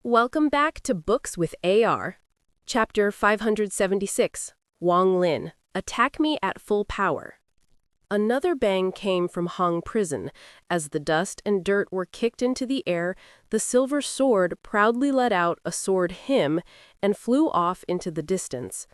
Welcome back to Books with AR. Chapter 576, Wang Lin, Attack Me at Full Power. Another bang came from Hong Prison. As the dust and dirt were kicked into the air, the silver sword proudly let out a sword hymn and flew off into the distance.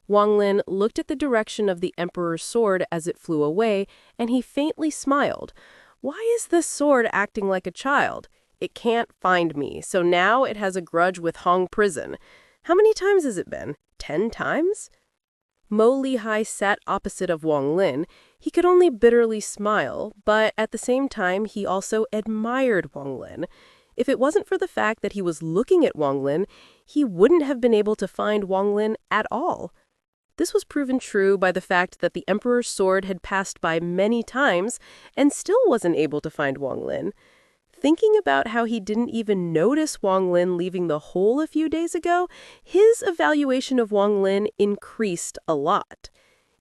Wang Lin looked at the direction of the Emperor's sword as it flew away, and he faintly smiled. Why is this sword acting like a child? It can't find me, so now it has a grudge with Hong Prison. How many times has it been? 10 times? Mo Lihai sat opposite of Wang Lin. He could only bitterly smile, but at the same time he also admired Wang Lin. If it wasn't for the fact that he was looking at Wang Lin, he wouldn't have been able to find Wang Lin at all. This was proven true by the fact that the Emperor's sword had passed by many times and still wasn't able to find Wang Lin. Thinking about how he didn't even notice Wang Lin leaving the hole a few days ago, his evaluation of Wang Lin increased a lot.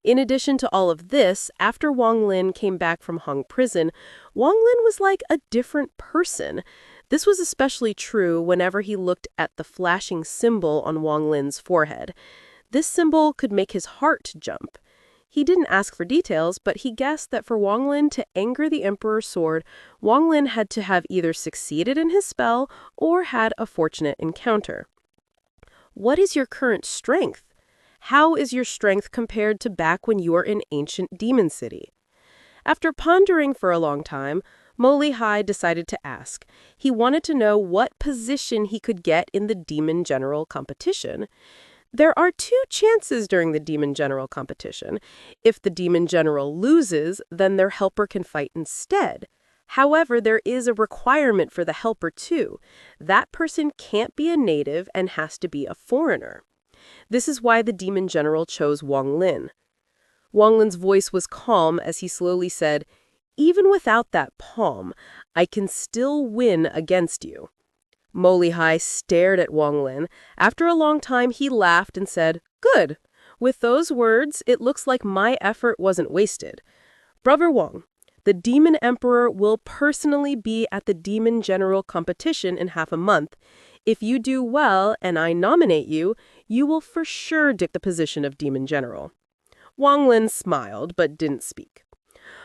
In addition to all of this, after Wang Lin came back from Hong Prison, Wang Lin was like a different person. This was especially true whenever he looked at the flashing symbol on Wang Lin's forehead. This symbol could make his heart jump. He didn't ask for details, but he guessed that for Wang Lin to anger the Emperor's sword, Wang Lin had to have either succeeded in his spell or had a fortunate encounter. What is your current strength? How is your strength compared to back when you were in ancient Demon City? After pondering for a long time, Mo Lihai decided to ask. He wanted to know what position he could get in the Demon General competition. There are 2 chances during the Demon General competition. If the Demon General loses, then their helper can fight instead. However, there is a requirement for the helper too. That person can't be a native and has to be a foreigner. This is why the Demon General chose Wang Lin. Wang Lin's voice was calm as he slowly said, "Even without that palm, I can still win against you." Mo Lihai stared at Wang Lin. After a long time, he laughed and said, "Good. With those words, it looks like my effort wasn't wasted. Brother Wang, the Demon Emperor will personally be at the Demon General competition in half a month. If you do well and I nominate you, you will for sure take the position of Demon General." Wang Lin smiled but didn't speak.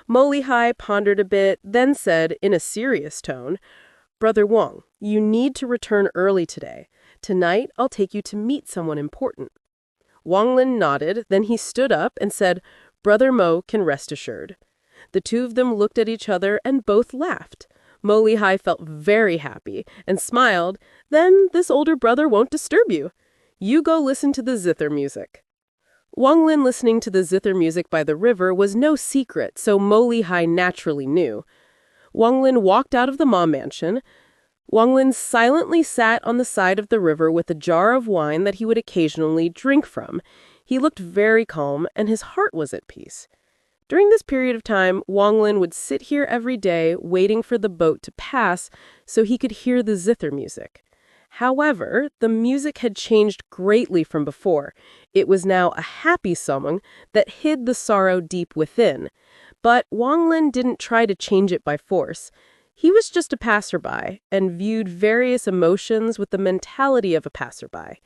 Mo Lihai pondered a bit, then said in a serious tone, "Brother Wang, you need to return early today. Tonight, I'll take you to meet someone important." Wang Lin nodded, then he stood up and said, "Brother Mo can rest assured." The 2 of them looked at each other and both laughed. Mo Lihai felt very happy and smiled. "Then this older brother won't disturb you. You go listen to the zither music." Wang Lin listening to the zither music by the river was no secret, so Mo Lihai naturally knew. Wang Lin walked out of the Ma mansion. Wang Lin silently sat on the side of the river with a jar of wine that he would occasionally drink from. He looked very calm, and his heart was at peace. During this period of time, Wang Lin would sit here every day waiting for the boat to pass so he could hear the zither music. However, the music had changed greatly from before. It was now a happy song that hid the sorrow deep within. But Wang Lin didn't try to change it by force. He was just a passerby and viewed various emotions with the mentality of a passerby.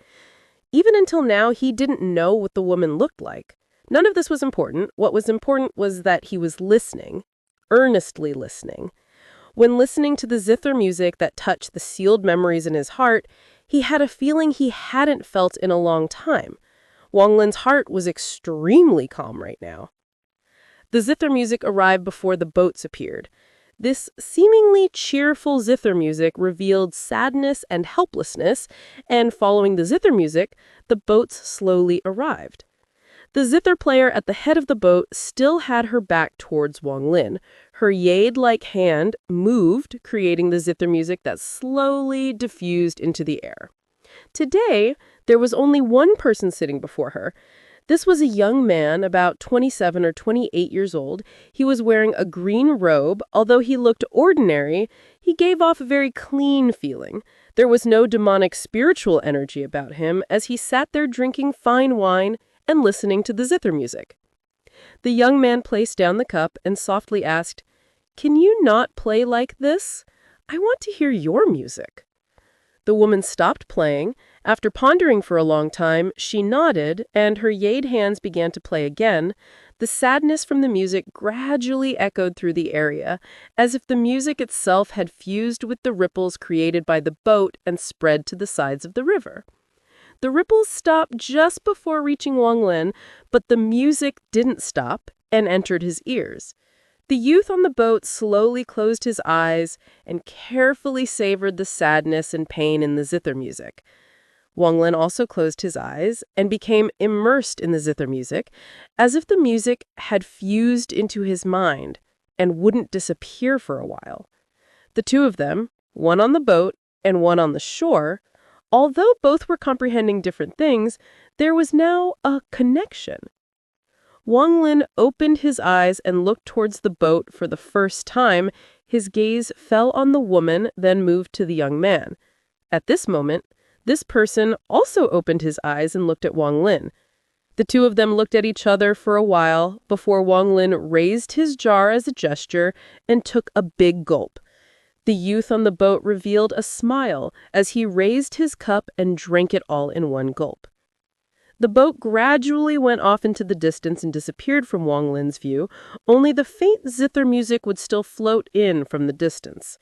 Even until now, he didn't know what the woman looked like. None of this was important. What was important was that he was listening, earnestly listening. When listening to the zither music that touched the sealed memories in his heart, he had a feeling he hadn't felt in a long time. Wang Lin's heart was extremely calm right now. The zither music arrived before the boats appeared. This seemingly cheerful zither music revealed sadness and helplessness, and following the zither music, the boats slowly arrived. The zither player at the head of the boat still had her back towards Wang Lin. Her jade-like hand moved, creating the zither music that slowly diffused into the air. Today, there was only one person sitting before her. This was a young man, about 27 or 28 years old. He was wearing a green robe. Although he looked ordinary, he gave off a very clean feeling. There was no demonic spiritual energy about him as he sat there drinking fine wine and listening to the zither music. The young man placed down the cup and softly asked, "Can you not play like this? I want to hear your music." The woman stopped playing. After pondering for a long time, she nodded, and her jade hands began to play again. The sadness from the music gradually echoed through the area, as if the music itself had fused with the ripples created by the boat and spread to the sides of the river. The ripples stopped just before reaching Wang Lin, but the music didn't stop and entered his ears. The youth on the boat slowly closed his eyes and carefully savored the sadness and pain in the zither music. Wang Lin also closed his eyes and became immersed in the zither music, as if the music had fused into his mind and wouldn't disappear for a while. The two of them, one on the boat and one on the shore, although both were comprehending different things, there was now a connection. Wang Lin opened his eyes and looked towards the boat for the first time. His gaze fell on the woman, then moved to the young man. At this moment, this person also opened his eyes and looked at Wang Lin. The two of them looked at each other for a while before Wang Lin raised his jar as a gesture and took a big gulp. The youth on the boat revealed a smile as he raised his cup and drank it all in one gulp. The boat gradually went off into the distance and disappeared from Wang Lin's view, only the faint zither music would still float in from the distance.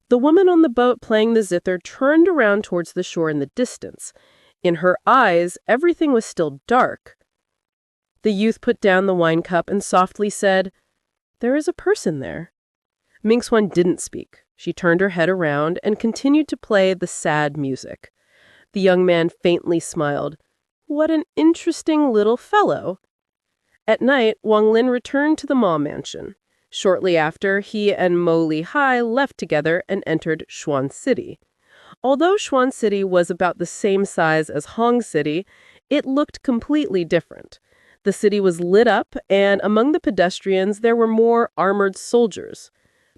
The woman on the boat playing the zither turned around towards the shore in the distance. In her eyes, everything was still dark. The youth put down the wine cup and softly said, "There is a person there." Mingxuan didn't speak. She turned her head around and continued to play the sad music. The young man faintly smiled. "What an interesting little fellow." At night, Wang Lin returned to the Ma mansion. Shortly after, he and Mo Lihai left together and entered Xuan City. Although Xuan City was about the same size as Hong City, it looked completely different. The city was lit up, and among the pedestrians there were more armored soldiers.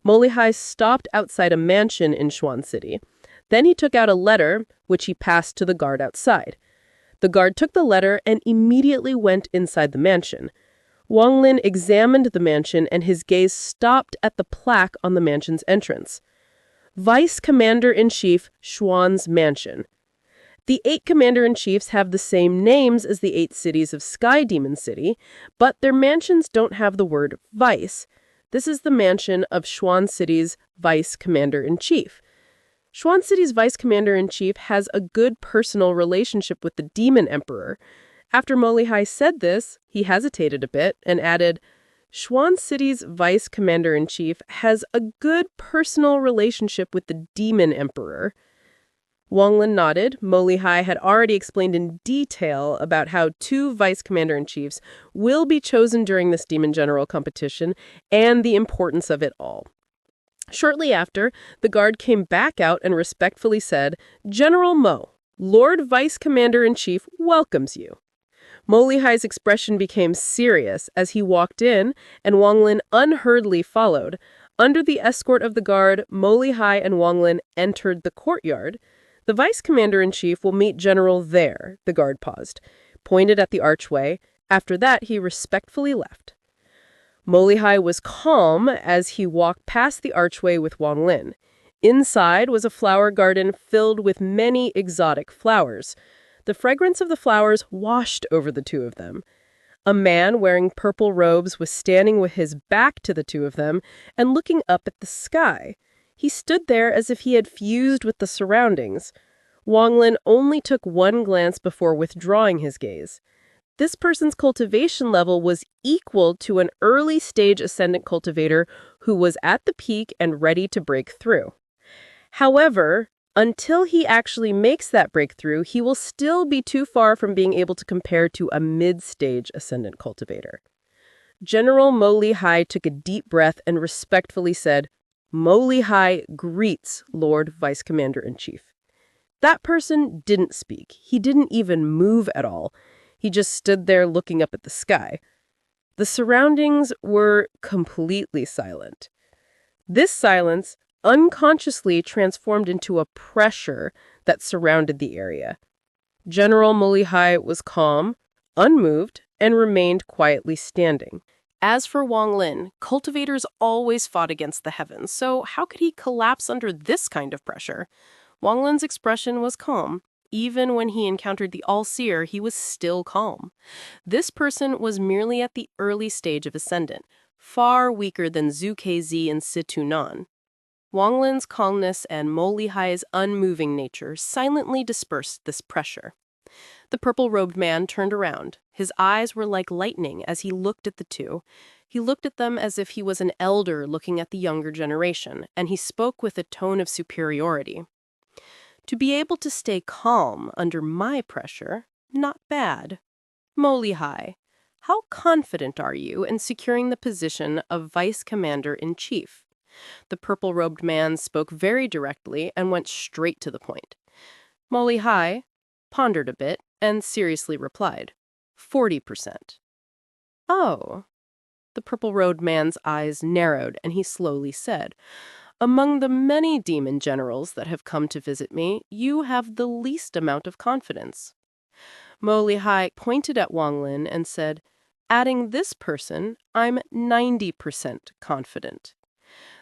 Mo Lihai stopped outside a mansion in Xuan City. Then he took out a letter, which he passed to the guard outside. The guard took the letter and immediately went inside the mansion. Wang Lin examined the mansion and his gaze stopped at the plaque on the mansion's entrance. Vice Commander-in-Chief, Xuan's Mansion. The 8 Commander-in-Chiefs have the same names as the 8 cities of Sky Demon City, but their mansions don't have the word Vice. This is the mansion of Xuan City's Vice Commander-in-Chief. Xuan City's Vice Commander-in-Chief has a good personal relationship with the Demon Emperor. After Mo Lihai said this, he hesitated a bit and added, "Xuan City's Vice Commander-in-Chief has a good personal relationship with the Demon Emperor." Wang Lin nodded. Mo Lihai had already explained in detail about how 2 Vice Commander-in-Chiefs will be chosen during this Demon General competition and the importance of it all. Shortly after, the guard came back out and respectfully said, "General Mo, Lord Vice Commander-in-Chief welcomes you." Mo Lihai's expression became serious as he walked in, and Wang Lin unhurriedly followed. Under the escort of the guard, Mo Lihai and Wang Lin entered the courtyard. "The Vice Commander-in-Chief will meet General there," the guard paused, pointed at the archway. After that, he respectfully left. Mo Lihai was calm as he walked past the archway with Wang Lin. Inside was a flower garden filled with many exotic flowers. The fragrance of the flowers washed over the two of them. A man wearing purple robes was standing with his back to the two of them and looking up at the sky. He stood there as if he had fused with the surroundings. Wang Lin only took one glance before withdrawing his gaze. This person's cultivation level was equal to an early-stage ascendant cultivator who was at the peak and ready to break through. However, until he actually makes that breakthrough, he will still be too far from being able to compare to a mid-stage ascendant cultivator. General Mo Lihai took a deep breath and respectfully said, "Mo Lihai greets Lord Vice Commander-in-Chief." That person didn't speak. He didn't even move at all. He just stood there looking up at the sky. The surroundings were completely silent. This silence unconsciously transformed into a pressure that surrounded the area. General Mo Lihai was calm, unmoved, and remained quietly standing. As for Wang Lin, cultivators always fought against the heavens, so how could he collapse under this kind of pressure? Wang Lin's expression was calm. Even when he encountered the All-Seer, he was still calm. This person was merely at the early stage of Ascendant, far weaker than Zhu Kezi and Situ Nan. Wang Lin's calmness and Mo Lihai's unmoving nature silently dispersed this pressure. The purple-robed man turned around. His eyes were like lightning as he looked at the two. He looked at them as if he was an elder looking at the younger generation, and he spoke with a tone of superiority. To be able to stay calm under my pressure, not bad. Mo Lihai, how confident are you in securing the position of Vice Commander-in-Chief? The purple-robed man spoke very directly and went straight to the point. Mo Lihai pondered a bit and seriously replied, 40%. Oh. The purple-robed man's eyes narrowed and he slowly said, among the many demon generals that have come to visit me, you have the least amount of confidence. Mo Lihai pointed at Wang Lin and said, adding this person, I'm 90% confident.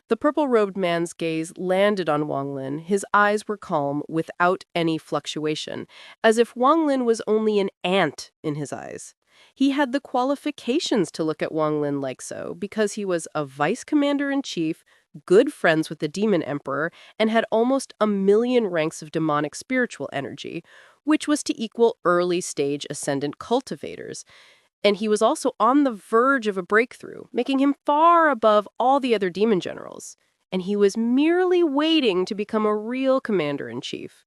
The purple-robed man's gaze landed on Wang Lin. His eyes were calm, without any fluctuation, as if Wang Lin was only an ant in his eyes. He had the qualifications to look at Wang Lin like so, because he was a vice commander-in-chief, good friends with the demon emperor, and had almost 1,000,000 ranks of demonic spiritual energy, which was to equal early-stage ascendant cultivators. And he was also on the verge of a breakthrough, making him far above all the other demon generals. And he was merely waiting to become a real commander-in-chief.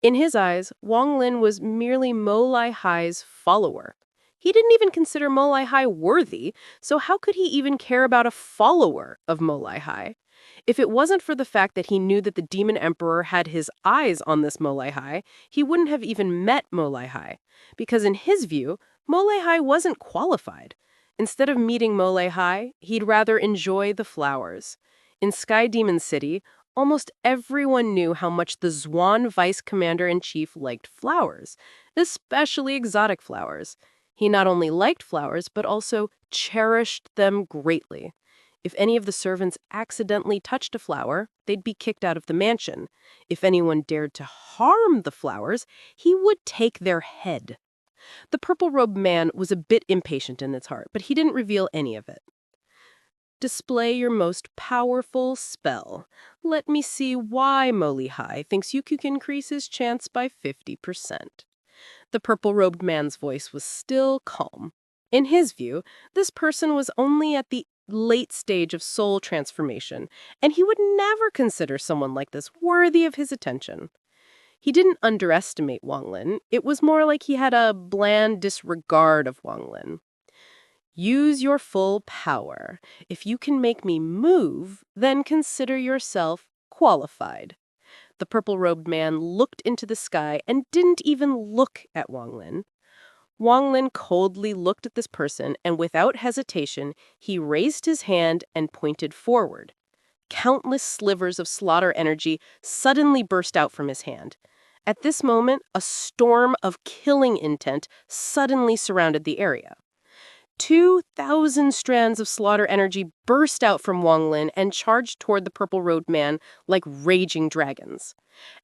In his eyes, Wang Lin was merely Mo Lihai's follower. He didn't even consider Mo Lihai worthy, so how could he even care about a follower of Mo Lihai? If it wasn't for the fact that he knew that the demon emperor had his eyes on this Mo Lihai, he wouldn't have even met Mo Lihai, because in his view, Mo Lihai wasn't qualified. Instead of meeting Mo Lihai, he'd rather enjoy the flowers. In Sky Demon City, almost everyone knew how much the Xuan Vice Commander-in-Chief liked flowers, especially exotic flowers. He not only liked flowers, but also cherished them greatly. If any of the servants accidentally touched a flower, they'd be kicked out of the mansion. If anyone dared to harm the flowers, he would take their head. The purple-robed man was a bit impatient in his heart, but he didn't reveal any of it. Display your most powerful spell. Let me see why Mo Lihai thinks you could increase his chance by 50%. The purple-robed man's voice was still calm. In his view, this person was only at the late stage of soul transformation, and he would never consider someone like this worthy of his attention. He didn't underestimate Wang Lin. It was more like he had a bland disregard of Wang Lin. Use your full power. If you can make me move, then consider yourself qualified. The purple-robed man looked into the sky and didn't even look at Wang Lin. Wang Lin coldly looked at this person, and without hesitation, he raised his hand and pointed forward. Countless slivers of slaughter energy suddenly burst out from his hand. At this moment, a storm of killing intent suddenly surrounded the area. 2,000 strands of slaughter energy burst out from Wang Lin and charged toward the purple-robed man like raging dragons.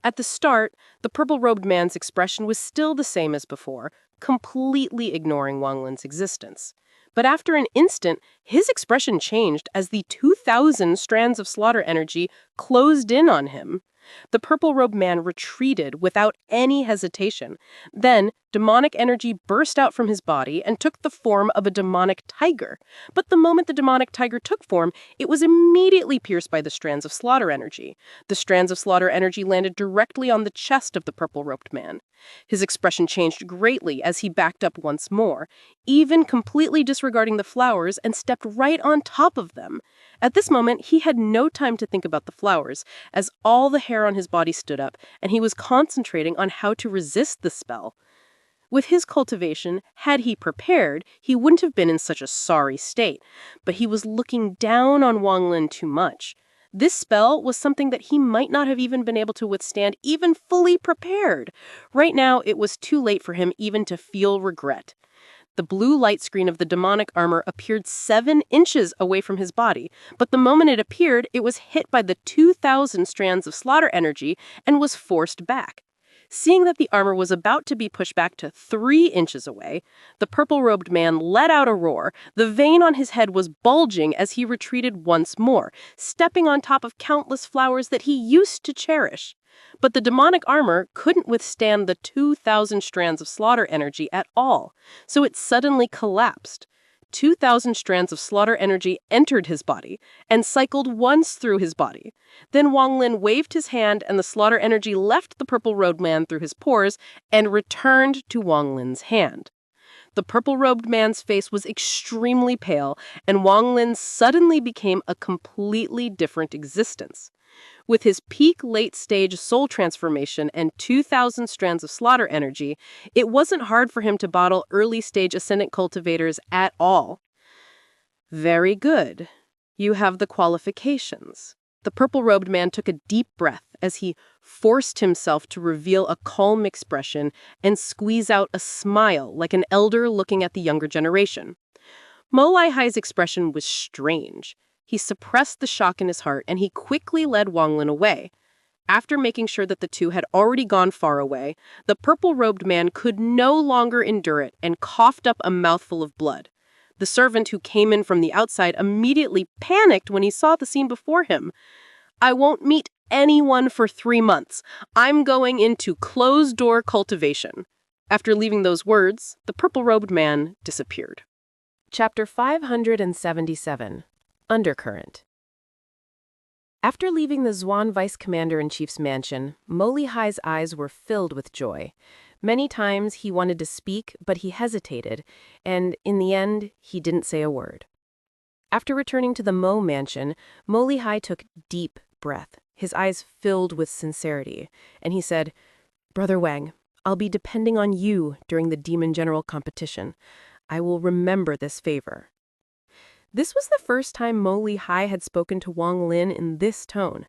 At the start, the purple-robed man's expression was still the same as before, completely ignoring Wang Lin's existence. But after an instant, his expression changed as the 2,000 strands of slaughter energy closed in on him. The purple-robed man retreated without any hesitation. Then, demonic energy burst out from his body and took the form of a demonic tiger. But the moment the demonic tiger took form, it was immediately pierced by the strands of slaughter energy. The strands of slaughter energy landed directly on the chest of the purple-robed man. His expression changed greatly as he backed up once more, even completely disregarding the flowers, and stepped right on top of them. At this moment, he had no time to think about the flowers, as all the hair on his body stood up, and he was concentrating on how to resist the spell. With his cultivation, had he prepared, he wouldn't have been in such a sorry state, but he was looking down on Wang Lin too much. This spell was something that he might not have even been able to withstand, even fully prepared. Right now, it was too late for him even to feel regret. The blue light screen of the demonic armor appeared 7 inches away from his body, but the moment it appeared, it was hit by the 2,000 strands of slaughter energy and was forced back. Seeing that the armor was about to be pushed back to 3 inches away, the purple-robed man let out a roar. The vein on his head was bulging as he retreated once more, stepping on top of countless flowers that he used to cherish. But the demonic armor couldn't withstand the 2,000 strands of slaughter energy at all, so it suddenly collapsed. 2,000 strands of slaughter energy entered his body and cycled once through his body. Then Wang Lin waved his hand and the slaughter energy left the purple-robed man through his pores and returned to Wang Lin's hand. The purple-robed man's face was extremely pale, and Wang Lin suddenly became a completely different existence. With his peak late-stage soul transformation and 2,000 strands of slaughter energy, it wasn't hard for him to bottle early-stage ascendant cultivators at all. Very good. You have the qualifications. The purple-robed man took a deep breath as he forced himself to reveal a calm expression and squeeze out a smile like an elder looking at the younger generation. Mo Lai Hai's expression was strange. He suppressed the shock in his heart, and he quickly led Wang Lin away. After making sure that the two had already gone far away, the purple-robed man could no longer endure it and coughed up a mouthful of blood. The servant who came in from the outside immediately panicked when he saw the scene before him. "I won't meet anyone for 3 months. I'm going into closed-door cultivation." After leaving those words, the purple-robed man disappeared. Chapter 577. Undercurrent. After leaving the Xuan Vice Commander-in-Chief's mansion, Mo Li Hai's eyes were filled with joy. Many times he wanted to speak, but he hesitated, and in the end, he didn't say a word. After returning to the Mo mansion, Mo Li Hai took deep breath, his eyes filled with sincerity, and he said, "Brother Wang, I'll be depending on you during the Demon General competition. I will remember this favor." This was the first time Mo Li Hai had spoken to Wang Lin in this tone.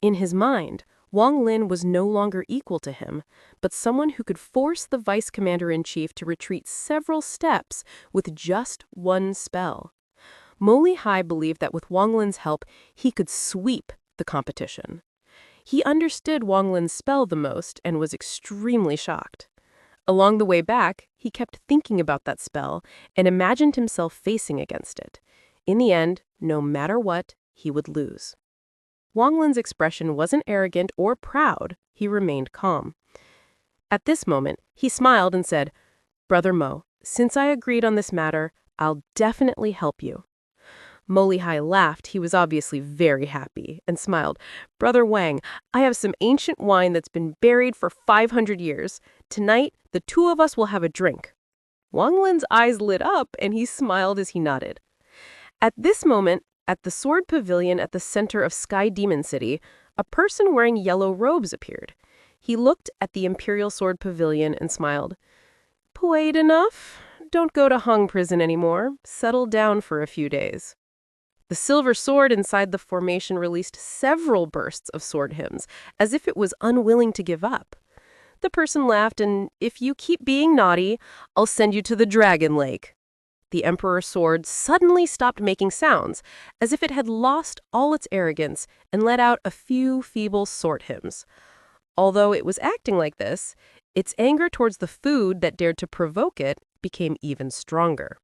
In his mind, Wang Lin was no longer equal to him, but someone who could force the Vice Commander-in-Chief to retreat several steps with just one spell. Mo Li Hai believed that with Wang Lin's help, he could sweep the competition. He understood Wang Lin's spell the most and was extremely shocked. Along the way back, he kept thinking about that spell and imagined himself facing against it. In the end, no matter what, he would lose. Wang Lin's expression wasn't arrogant or proud, he remained calm. At this moment, he smiled and said, "Brother Mo, since I agreed on this matter, I'll definitely help you." Mo Li Hai laughed. He was obviously very happy, and smiled. "Brother Wang, I have some ancient wine that's been buried for 500 years. Tonight, the two of us will have a drink." Wang Lin's eyes lit up, and he smiled as he nodded. At this moment, at the sword pavilion at the center of Sky Demon City, a person wearing yellow robes appeared. He looked at the Imperial Sword Pavilion and smiled. "Played enough? Don't go to Hung Prison anymore. Settle down for a few days." The silver sword inside the formation released several bursts of sword hymns, as if it was unwilling to give up. The person laughed, and "If you keep being naughty, I'll send you to the Dragon Lake." The Emperor's sword suddenly stopped making sounds, as if it had lost all its arrogance, and let out a few feeble sword hymns. Although it was acting like this, its anger towards the food that dared to provoke it became even stronger.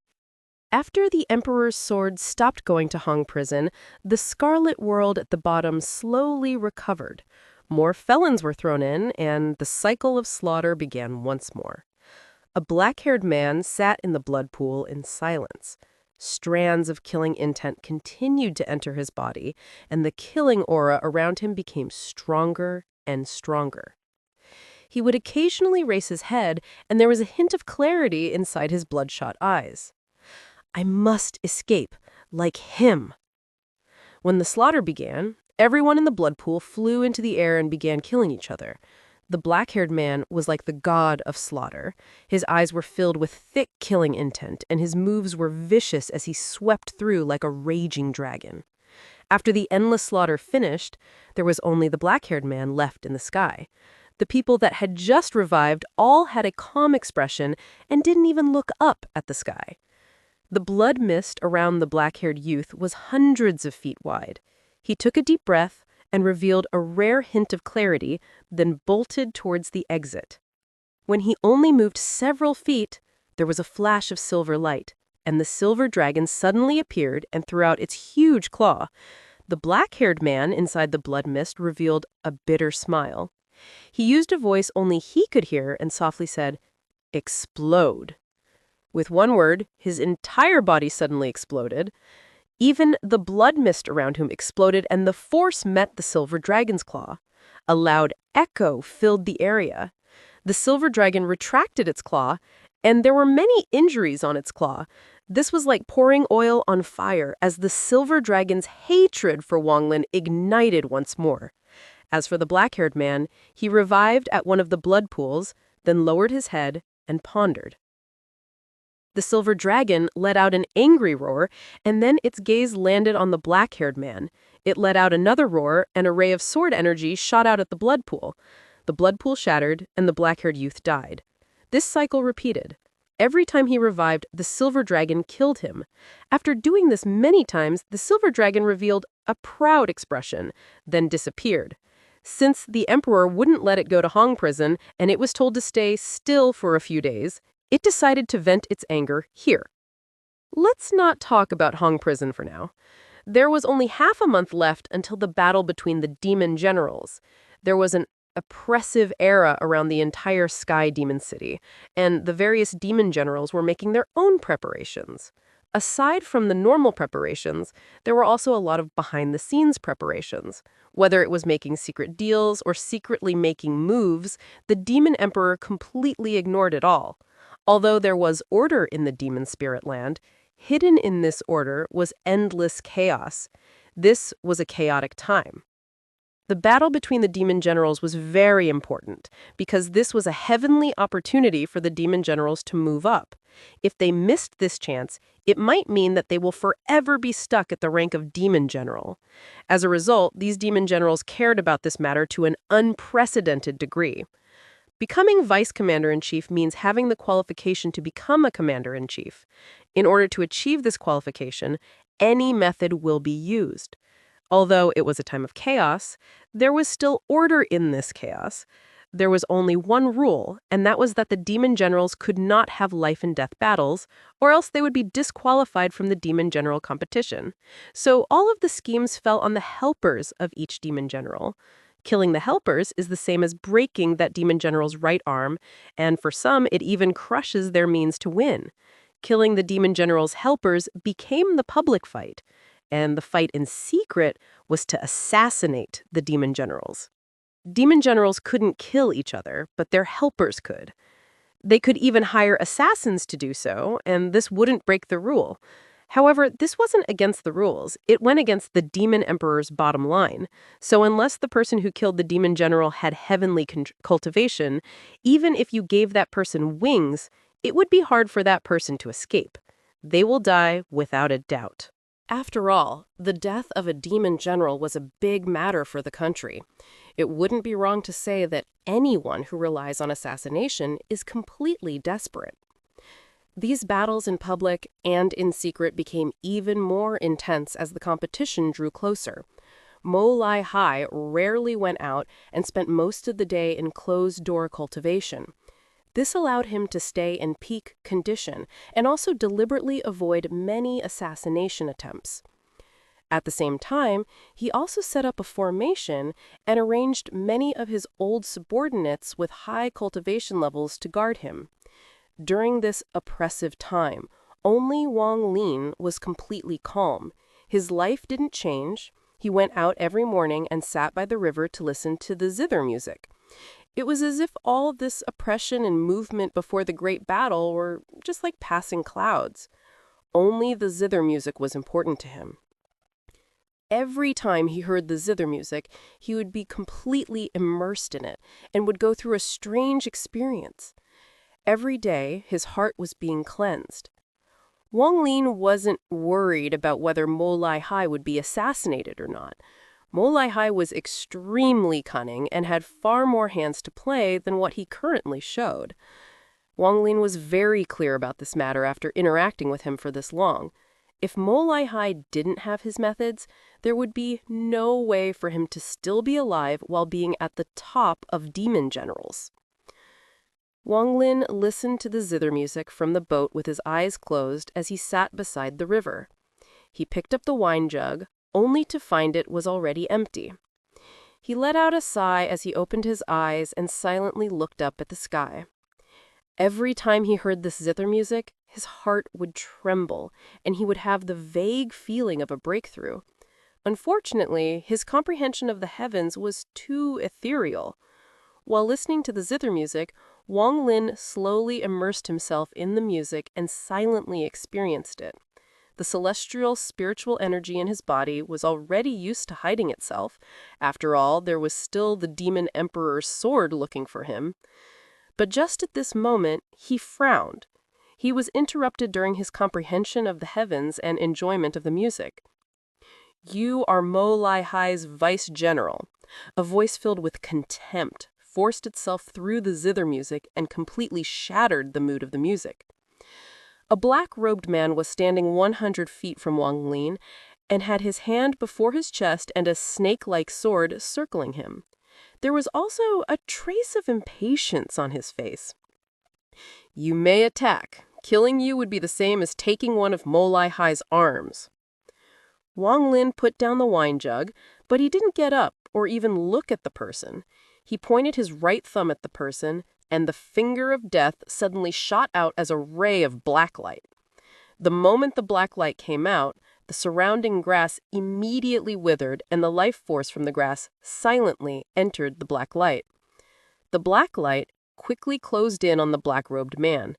After the Emperor's sword stopped going to Hung Prison, the scarlet world at the bottom slowly recovered. More felons were thrown in, and the cycle of slaughter began once more. A black-haired man sat in the blood pool in silence. Strands of killing intent continued to enter his body, and the killing aura around him became stronger and stronger. He would occasionally raise his head, and there was a hint of clarity inside his bloodshot eyes. "I must escape, like him." When the slaughter began, everyone in the blood pool flew into the air and began killing each other. The black-haired man was like the god of slaughter. His eyes were filled with thick killing intent, and his moves were vicious as he swept through like a raging dragon. After the endless slaughter finished, there was only the black-haired man left in the sky. The people that had just revived all had a calm expression and didn't even look up at the sky. The blood mist around the black-haired youth was hundreds of feet wide. He took a deep breath and revealed a rare hint of clarity, then bolted towards the exit. When he only moved several feet, there was a flash of silver light, and the silver dragon suddenly appeared and threw out its huge claw. The black-haired man inside the blood mist revealed a bitter smile. He used a voice only he could hear and softly said, "Explode." With one word, his entire body suddenly exploded. Even the blood mist around him exploded, and the force met the silver dragon's claw. A loud echo filled the area. The silver dragon retracted its claw, and there were many injuries on its claw. This was like pouring oil on fire as the silver dragon's hatred for Wang Lin ignited once more. As for the black-haired man, he revived at one of the blood pools, then lowered his head and pondered. The silver dragon let out an angry roar, and then its gaze landed on the black-haired man. It let out another roar, and a ray of sword energy shot out at the blood pool. The blood pool shattered, and the black-haired youth died. This cycle repeated. Every time he revived, the silver dragon killed him. After doing this many times, the silver dragon revealed a proud expression, then disappeared. Since the emperor wouldn't let it go to Hong prison, and it was told to stay still for a few days, it decided to vent its anger here. Let's not talk about Hong prison for now. There was only half a month left until the battle between the demon generals. There was an oppressive era around the entire Sky Demon City, and the various demon generals were making their own preparations. Aside from the normal preparations, there were also a lot of behind-the-scenes preparations. Whether it was making secret deals or secretly making moves, the demon emperor completely ignored it all. Although there was order in the demon spirit land, hidden in this order was endless chaos. This was a chaotic time. The battle between the demon generals was very important because this was a heavenly opportunity for the demon generals to move up. If they missed this chance, it might mean that they will forever be stuck at the rank of demon general. As a result, these demon generals cared about this matter to an unprecedented degree. Becoming Vice Commander-in-Chief means having the qualification to become a Commander-in-Chief. In order to achieve this qualification, any method will be used. Although it was a time of chaos, there was still order in this chaos. There was only one rule, and that was that the demon generals could not have life-and-death battles, or else they would be disqualified from the demon general competition. So all of the schemes fell on the helpers of each demon general. Killing the helpers is the same as breaking that demon general's right arm, and for some, it even crushes their means to win. Killing the demon general's helpers became the public fight, and the fight in secret was to assassinate the demon generals. Demon generals couldn't kill each other, but their helpers could. They could even hire assassins to do so, and this wouldn't break the rule. However, this wasn't against the rules. It went against the demon emperor's bottom line. So unless the person who killed the demon general had heavenly cultivation, even if you gave that person wings, it would be hard for that person to escape. They will die without a doubt. After all, the death of a demon general was a big matter for the country. It wouldn't be wrong to say that anyone who relies on assassination is completely desperate. These battles in public and in secret became even more intense as the competition drew closer. Mo Lai Hai rarely went out and spent most of the day in closed-door cultivation. This allowed him to stay in peak condition and also deliberately avoid many assassination attempts. At the same time, he also set up a formation and arranged many of his old subordinates with high cultivation levels to guard him. During this oppressive time, only Wang Lin was completely calm. His life didn't change. He went out every morning and sat by the river to listen to the zither music. It was as if all of this oppression and movement before the great battle were just like passing clouds. Only the zither music was important to him. Every time he heard the zither music, he would be completely immersed in it and would go through a strange experience. Every day, his heart was being cleansed. Wang Lin wasn't worried about whether Mo Lai Hai would be assassinated or not. Mo-Lai-Hai was extremely cunning and had far more hands to play than what he currently showed. Wang Lin was very clear about this matter after interacting with him for this long. If Mo-Lai-Hai didn't have his methods, there would be no way for him to still be alive while being at the top of demon generals. Wang Lin listened to the zither music from the boat with his eyes closed as he sat beside the river. He picked up the wine jug, only to find it was already empty. He let out a sigh as he opened his eyes and silently looked up at the sky. Every time he heard this zither music, his heart would tremble, and he would have the vague feeling of a breakthrough. Unfortunately, his comprehension of the heavens was too ethereal. While listening to the zither music, Wang Lin slowly immersed himself in the music and silently experienced it. The celestial spiritual energy in his body was already used to hiding itself. After all, there was still the demon emperor's sword looking for him. But just at this moment, he frowned. He was interrupted during his comprehension of the heavens and enjoyment of the music. "You are Mo-Lai-Hai's vice general." A voice filled with contempt forced itself through the zither music and completely shattered the mood of the music. A black-robed man was standing 100 feet from Wang Lin and had his hand before his chest and a snake-like sword circling him. There was also a trace of impatience on his face. "You may attack. Killing you would be the same as taking one of Mo-Lai-Hai's arms." Wang Lin put down the wine jug, but he didn't get up or even look at the person. He pointed his right thumb at the person, and the finger of death suddenly shot out as a ray of black light. The moment the black light came out, the surrounding grass immediately withered, and the life force from the grass silently entered the black light. The black light quickly closed in on the black-robed man.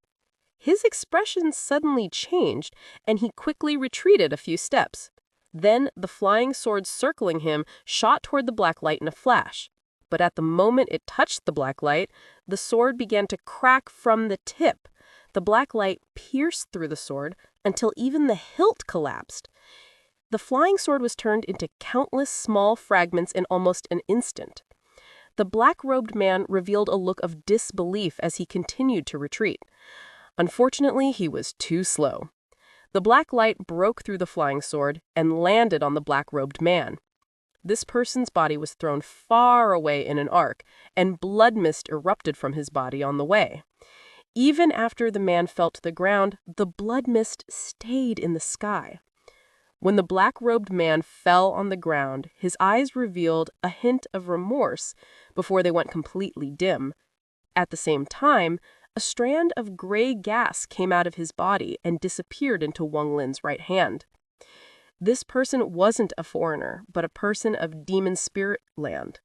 His expression suddenly changed, and he quickly retreated a few steps. Then the flying sword circling him shot toward the black light in a flash. But at the moment it touched the black light, the sword began to crack from the tip. The black light pierced through the sword until even the hilt collapsed. The flying sword was turned into countless small fragments in almost an instant. The black-robed man revealed a look of disbelief as he continued to retreat. Unfortunately, he was too slow. The black light broke through the flying sword and landed on the black-robed man. This person's body was thrown far away in an arc, and blood mist erupted from his body on the way. Even after the man fell to the ground, the blood mist stayed in the sky. When the black-robed man fell on the ground, his eyes revealed a hint of remorse before they went completely dim. At the same time, a strand of gray gas came out of his body and disappeared into Wang Lin's right hand. This person wasn't a foreigner, but a person of demon spirit land.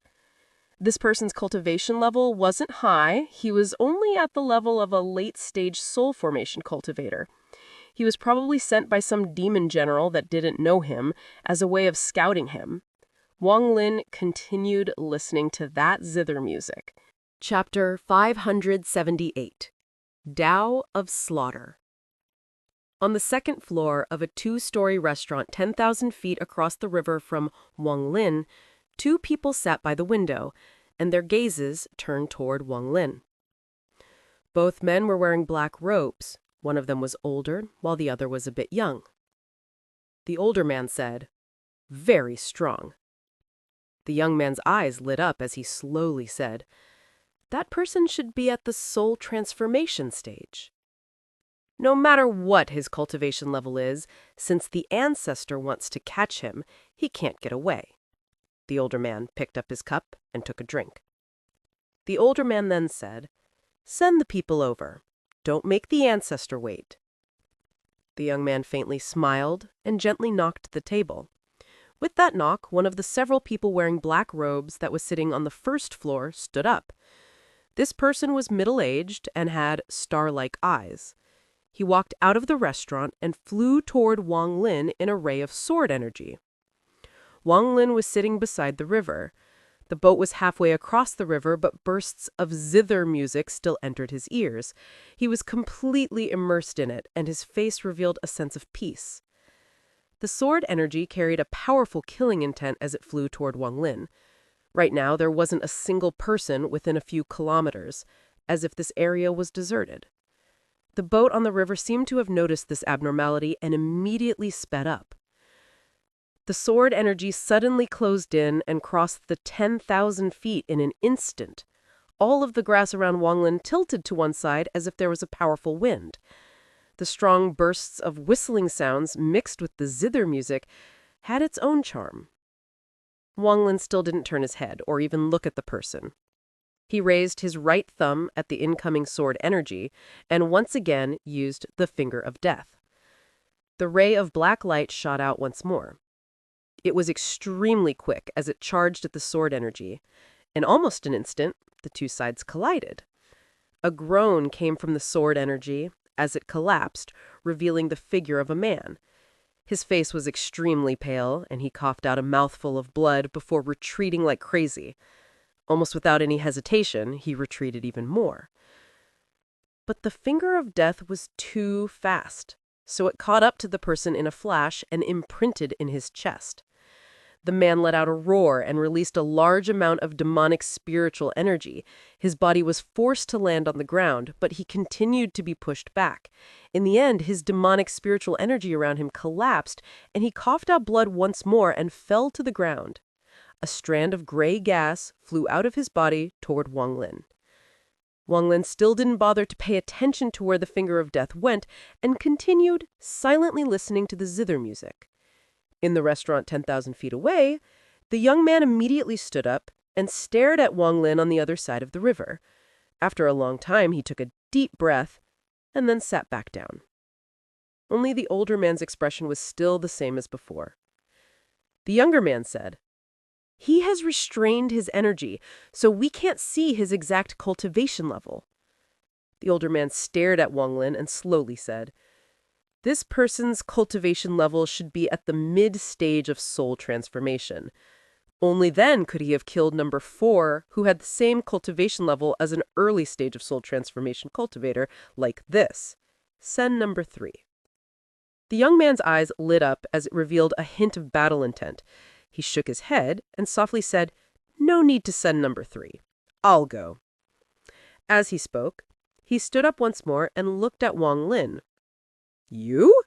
This person's cultivation level wasn't high. He was only at the level of a late-stage soul formation cultivator. He was probably sent by some demon general that didn't know him as a way of scouting him. Wang Lin continued listening to that zither music. Chapter 578. Dao of Slaughter. On the second floor of a 2-story restaurant 10,000 feet across the river from Wang Lin, 2 people sat by the window, and their gazes turned toward Wang Lin. Both men were wearing black robes. One of them was older, while the other was a bit young. The older man said, "Very strong." The young man's eyes lit up as he slowly said, "That person should be at the soul transformation stage." No matter what his cultivation level is, since the ancestor wants to catch him, he can't get away. The older man picked up his cup and took a drink. The older man then said, "Send the people over. Don't make the ancestor wait." The young man faintly smiled and gently knocked the table. With that knock, one of the several people wearing black robes that was sitting on the first floor stood up. This person was middle-aged and had star-like eyes. He walked out of the restaurant and flew toward Wang Lin in a ray of sword energy. Wang Lin was sitting beside the river. The boat was halfway across the river, but bursts of zither music still entered his ears. He was completely immersed in it, and his face revealed a sense of peace. The sword energy carried a powerful killing intent as it flew toward Wang Lin. Right now, there wasn't a single person within a few kilometers, as if this area was deserted. The boat on the river seemed to have noticed this abnormality and immediately sped up. The sword energy suddenly closed in and crossed the 10,000 feet in an instant. All of the grass around Wang Lin tilted to one side as if there was a powerful wind. The strong bursts of whistling sounds mixed with the zither music had its own charm. Wang Lin still didn't turn his head or even look at the person. He raised his right thumb at the incoming sword energy and once again used the finger of death. The ray of black light shot out once more. It was extremely quick as it charged at the sword energy. In almost an instant, the two sides collided. A groan came from the sword energy as it collapsed, revealing the figure of a man. His face was extremely pale, and he coughed out a mouthful of blood before retreating like crazy. Almost without any hesitation, he retreated even more. But the finger of death was too fast, so it caught up to the person in a flash and imprinted in his chest. The man let out a roar and released a large amount of demonic spiritual energy. His body was forced to land on the ground, but he continued to be pushed back. In the end, his demonic spiritual energy around him collapsed, and he coughed out blood once more and fell to the ground. A strand of gray gas flew out of his body toward Wang Lin. Wang Lin still didn't bother to pay attention to where the finger of death went and continued silently listening to the zither music. In the restaurant 10,000 feet away, the young man immediately stood up and stared at Wang Lin on the other side of the river. After a long time, he took a deep breath and then sat back down. Only the older man's expression was still the same as before. The younger man said, "He has restrained his energy, so we can't see his exact cultivation level." The older man stared at Wang Lin and slowly said, "This person's cultivation level should be at the mid-stage of soul transformation. Only then could he have killed number 4, who had the same cultivation level as an early stage of soul transformation cultivator, like this. Send number 3. The young man's eyes lit up as it revealed a hint of battle intent. He shook his head and softly said, "No need to send number 3. I'll go." As he spoke, he stood up once more and looked at Wang Lin. "You?"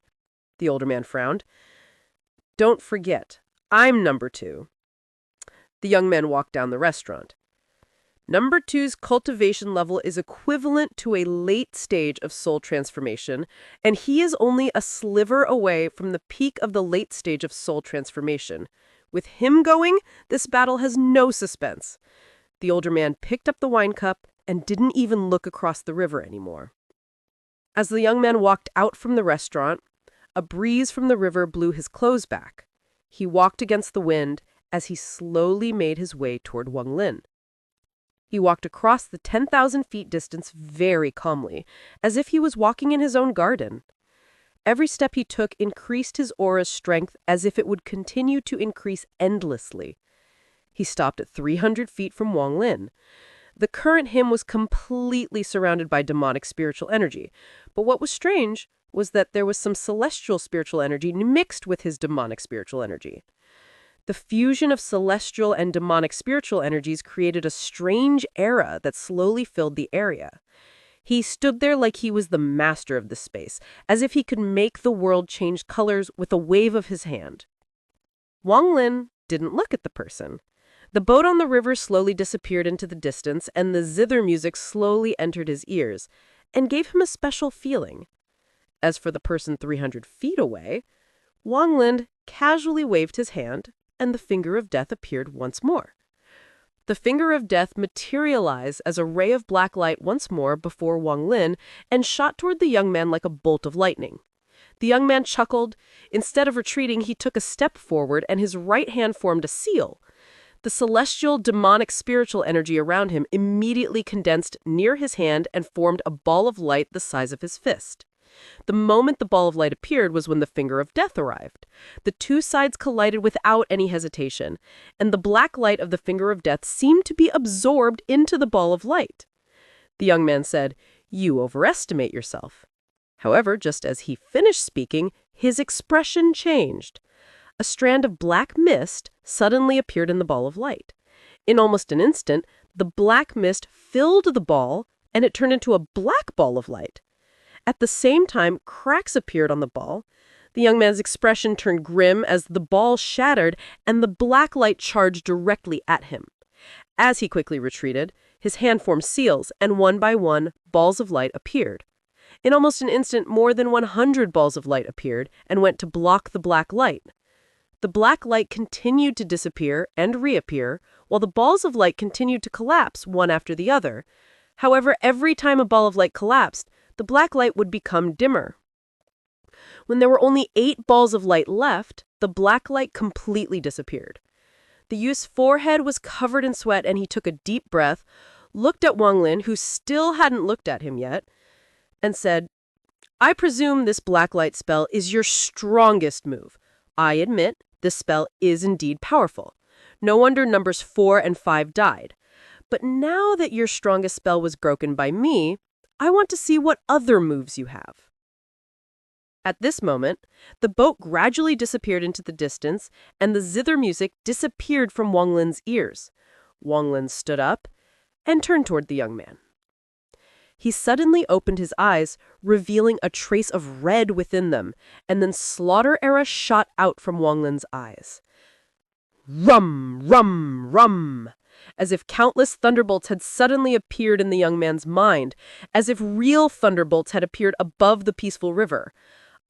The older man frowned. "Don't forget, I'm number 2. The young man walked down the restaurant. Number 2's cultivation level is equivalent to a late stage of soul transformation, and he is only a sliver away from the peak of the late stage of soul transformation. With him going, this battle has no suspense." The older man picked up the wine cup and didn't even look across the river anymore. As the young man walked out from the restaurant, a breeze from the river blew his clothes back. He walked against the wind as he slowly made his way toward Wang Lin. He walked across the 10,000 feet distance very calmly, as if he was walking in his own garden. Every step he took increased his aura's strength as if it would continue to increase endlessly. He stopped at 300 feet from Wang Lin. The current him was completely surrounded by demonic spiritual energy, but what was strange was that there was some celestial spiritual energy mixed with his demonic spiritual energy. The fusion of celestial and demonic spiritual energies created a strange aura that slowly filled the area. He stood there like he was the master of the space, as if he could make the world change colors with a wave of his hand. Wang Lin didn't look at the person. The boat on the river slowly disappeared into the distance, and the zither music slowly entered his ears and gave him a special feeling. As for the person 300 feet away, Wang Lin casually waved his hand, and the finger of death appeared once more. The finger of death materialized as a ray of black light once more before Wang Lin and shot toward the young man like a bolt of lightning. The young man chuckled. Instead of retreating, he took a step forward, and his right hand formed a seal. The celestial, demonic, spiritual energy around him immediately condensed near his hand and formed a ball of light the size of his fist. The moment the ball of light appeared was when the finger of death arrived. The two sides collided without any hesitation, and the black light of the finger of death seemed to be absorbed into the ball of light. The young man said, "You overestimate yourself." However, just as he finished speaking, his expression changed. A strand of black mist suddenly appeared in the ball of light. In almost an instant, the black mist filled the ball, and it turned into a black ball of light. At the same time, cracks appeared on the ball. The young man's expression turned grim as the ball shattered and the black light charged directly at him. As he quickly retreated, his hand formed seals, and one by one, balls of light appeared. In almost an instant, more than 100 balls of light appeared and went to block the black light. The black light continued to disappear and reappear, while the balls of light continued to collapse one after the other. However, every time a ball of light collapsed, the black light would become dimmer. When there were only 8 balls of light left, the black light completely disappeared. The youth's forehead was covered in sweat, and he took a deep breath, looked at Wang Lin, who still hadn't looked at him yet, and said, "I presume this black light spell is your strongest move. I admit, this spell is indeed powerful. No wonder numbers 4 and 5 died. But now that your strongest spell was broken by me, I want to see what other moves you have." At this moment, the boat gradually disappeared into the distance, and the zither music disappeared from Wang Lin's ears. Wang Lin stood up and turned toward the young man. He suddenly opened his eyes, revealing a trace of red within them, and then slaughter arrows shot out from Wang Lin's eyes. Rum, rum, rum! As if countless thunderbolts had suddenly appeared in the young man's mind, as if real thunderbolts had appeared above the peaceful river.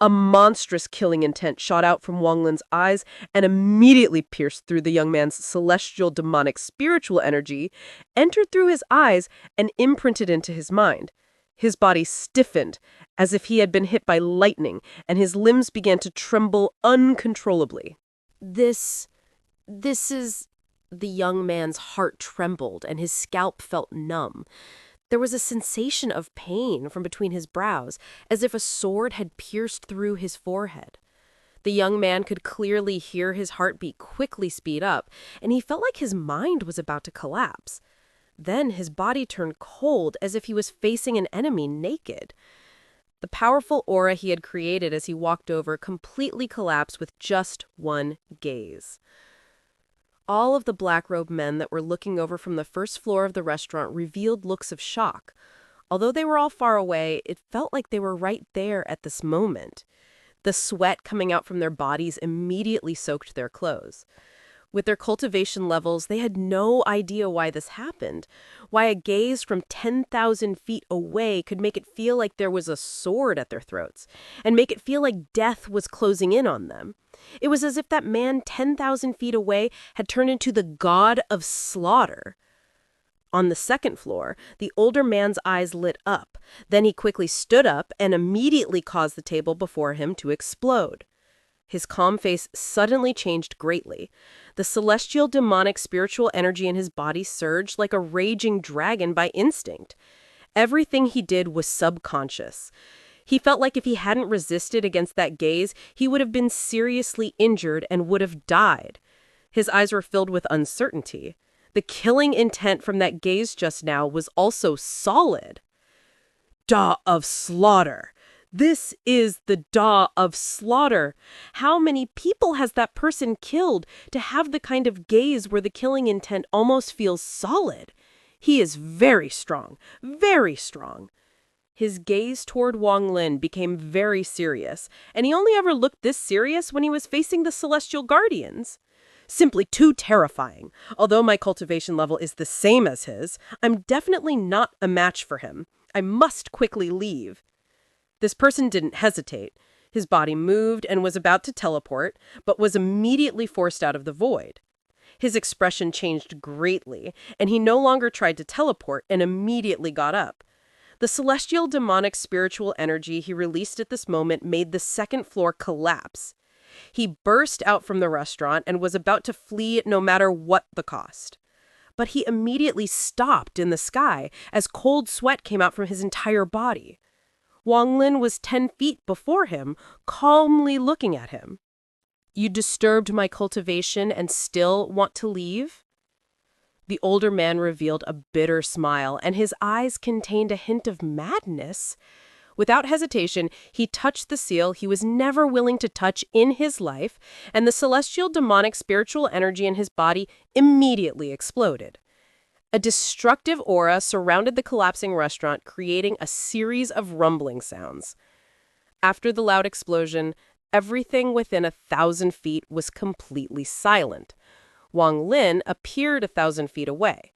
A monstrous killing intent shot out from Wang Lin's eyes and immediately pierced through the young man's celestial demonic spiritual energy, entered through his eyes, and imprinted into his mind. His body stiffened, as if he had been hit by lightning, and his limbs began to tremble uncontrollably. This is... The young man's heart trembled, and his scalp felt numb. There was a sensation of pain from between his brows, as if a sword had pierced through his forehead. The young man could clearly hear his heartbeat quickly speed up, and he felt like his mind was about to collapse. Then his body turned cold, as if he was facing an enemy naked. The powerful aura he had created as he walked over completely collapsed with just one gaze. All of the black-robed men that were looking over from the first floor of the restaurant revealed looks of shock. Although they were all far away, it felt like they were right there at this moment. The sweat coming out from their bodies immediately soaked their clothes. With their cultivation levels, they had no idea why this happened, why a gaze from 10,000 feet away could make it feel like there was a sword at their throats, and make it feel like death was closing in on them. It was as if that man 10,000 feet away had turned into the god of slaughter. On the second floor, the older man's eyes lit up. Then he quickly stood up and immediately caused the table before him to explode. His calm face suddenly changed greatly. The celestial demonic spiritual energy in his body surged like a raging dragon by instinct. Everything he did was subconscious. He felt like if he hadn't resisted against that gaze, he would have been seriously injured and would have died. His eyes were filled with uncertainty. The killing intent from that gaze just now was also solid. Dao of Slaughter! This is the Dao of Slaughter. How many people has that person killed to have the kind of gaze where the killing intent almost feels solid? He is very strong, very strong. His gaze toward Wang Lin became very serious, and he only ever looked this serious when he was facing the Celestial Guardians. Simply too terrifying. Although my cultivation level is the same as his, I'm definitely not a match for him. I must quickly leave. This person didn't hesitate. His body moved and was about to teleport, but was immediately forced out of the void. His expression changed greatly, and he no longer tried to teleport and immediately got up. The celestial demonic spiritual energy he released at this moment made the second floor collapse. He burst out from the restaurant and was about to flee no matter what the cost. But he immediately stopped in the sky as cold sweat came out from his entire body. Wang Lin was 10 feet before him, calmly looking at him. "You disturbed my cultivation and still want to leave?" The older man revealed a bitter smile, and his eyes contained a hint of madness. Without hesitation, he touched the seal he was never willing to touch in his life, and the celestial demonic spiritual energy in his body immediately exploded. A destructive aura surrounded the collapsing restaurant, creating a series of rumbling sounds. After the loud explosion, everything within 1,000 feet was completely silent. Wang Lin appeared 1,000 feet away.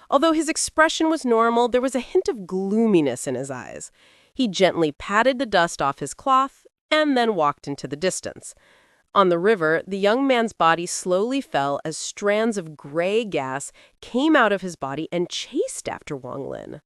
Although his expression was normal, there was a hint of gloominess in his eyes. He gently patted the dust off his cloth and then walked into the distance. On the river, the young man's body slowly fell as strands of gray gas came out of his body and chased after Wang Lin.